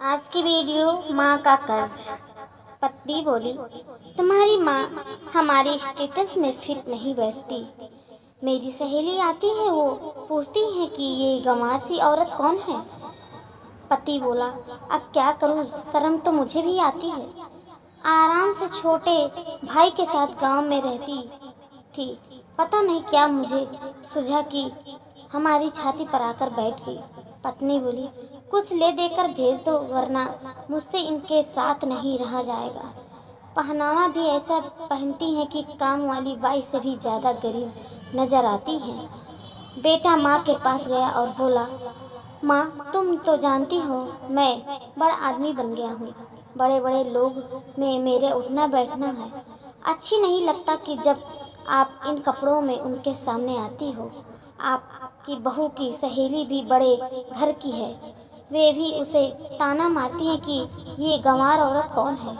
आज की वीडियो माँ का कर्ज। पत्नी बोली, तुम्हारी माँ हमारे स्टेटस में फिट नहीं बैठती। मेरी सहेली आती है, वो पूछती है कि ये गंवार सी औरत कौन है। पति बोला, अब क्या करूँ, शर्म तो मुझे भी आती है। आराम से छोटे भाई के साथ गांव में रहती थी। पता नहीं क्या मुझे सुझा कि हमारी छाती पर आकर बैठ गई। पत्नी बोली, कुछ ले देकर भेज दो, वरना मुझसे इनके साथ नहीं रहा जाएगा। पहनावा भी ऐसा पहनती हैं कि काम वाली बाई से भी ज़्यादा गरीब नजर आती हैं। बेटा माँ के पास गया और बोला, माँ तुम तो जानती हो मैं बड़ा आदमी बन गया हूँ। बड़े बड़े लोग में मेरे उठना बैठना है। अच्छी नहीं लगता कि जब आप इन कपड़ों में उनके सामने आती हो। आपकी बहू की सहेली भी बड़े घर की है, वे भी उसे ताना मारती हैं कि ये गंवार औरत कौन है।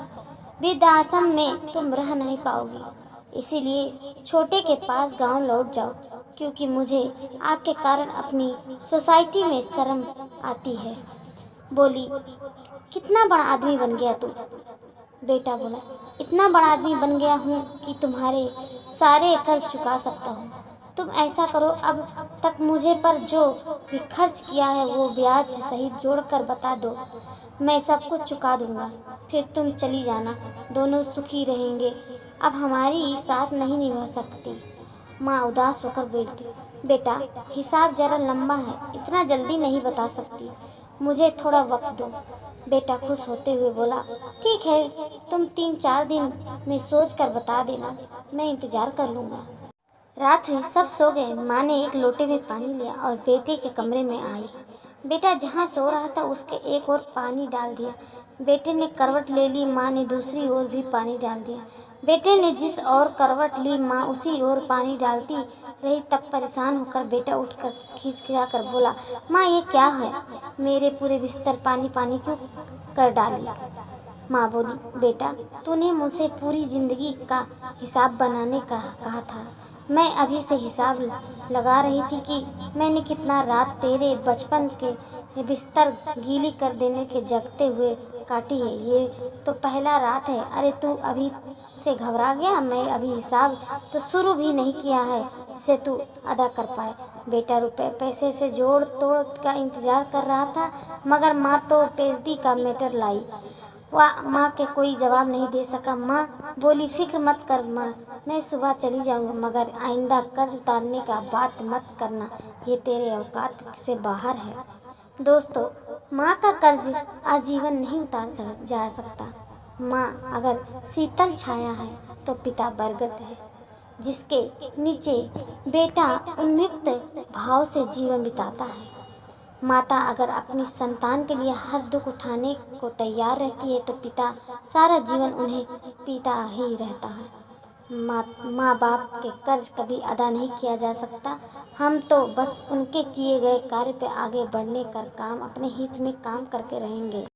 वृद्धाश्रम में तुम रह नहीं पाओगी, इसीलिए छोटे के पास गांव लौट जाओ, क्योंकि मुझे आपके कारण अपनी सोसाइटी में शर्म आती है। बोली, कितना बड़ा आदमी बन गया तू। बेटा बोला, इतना बड़ा आदमी बन गया हूँ कि तुम्हारे सारे कर्ज चुका सकता हूँ। तुम ऐसा करो, अब तक मुझे पर जो भी खर्च किया है वो ब्याज सहित जोड़कर बता दो, मैं सब कुछ चुका दूंगा। फिर तुम चली जाना, दोनों सुखी रहेंगे। अब हमारी साथ नहीं निभा सकती। माँ उदास होकर बोलती, बेटा हिसाब जरा लंबा है, इतना जल्दी नहीं बता सकती, मुझे थोड़ा वक्त दो। बेटा खुश होते हुए बोला, ठीक है, तुम 3-4 दिन में सोच कर बता देना, मैं इंतजार कर लूँगा। रात हुई, सब सो गए। माँ ने एक लोटे में पानी लिया और बेटे के कमरे में आई। बेटा जहाँ सो रहा था उसके एक ओर पानी डाल दिया। बेटे ने करवट ले ली, माँ ने दूसरी ओर भी पानी डाल दिया। बेटे ने जिस ओर करवट ली, माँ उसी ओर पानी डालती रही। तब परेशान होकर बेटा उठकर खिंचा कर बोला, माँ ये क्या है, मेरे पूरे बिस्तर पानी पानी क्यों कर डाली। माँ बोली, बेटा तूने मुझसे पूरी जिंदगी का हिसाब बनाने का कहा था। मैं अभी से हिसाब लगा रही थी कि मैंने कितना रात तेरे बचपन के बिस्तर गीली कर देने के जगते हुए काटी है। ये तो पहला रात है। अरे तू अभी से घबरा गया, मैं अभी हिसाब तो शुरू भी नहीं किया है जिसे तू अदा कर पाए। बेटा रुपए पैसे से जोड़ तोड़ का इंतजार कर रहा था, मगर माँ तो पेशदी का मैटर लाई। वह माँ के कोई जवाब नहीं दे सका। माँ बोली, फिक्र मत कर माँ, मैं सुबह चली जाऊंगी, मगर आइंदा कर्ज उतारने का बात मत करना, ये तेरे औकात से बाहर है। दोस्तों, माँ का कर्ज आजीवन नहीं जा सकता। माँ अगर शीतल छाया है तो पिता बरगद है, जिसके नीचे बेटा उन्मुक्त भाव से जीवन बिताता है। माता अगर अपनी संतान के लिए हर दुख उठाने को तैयार रहती है तो पिता सारा जीवन उन्हें पीता ही रहता है। माँ बाप के कर्ज कभी अदा नहीं किया जा सकता। हम तो बस उनके किए गए कार्य पे आगे बढ़ने का काम अपने हित में काम करके रहेंगे।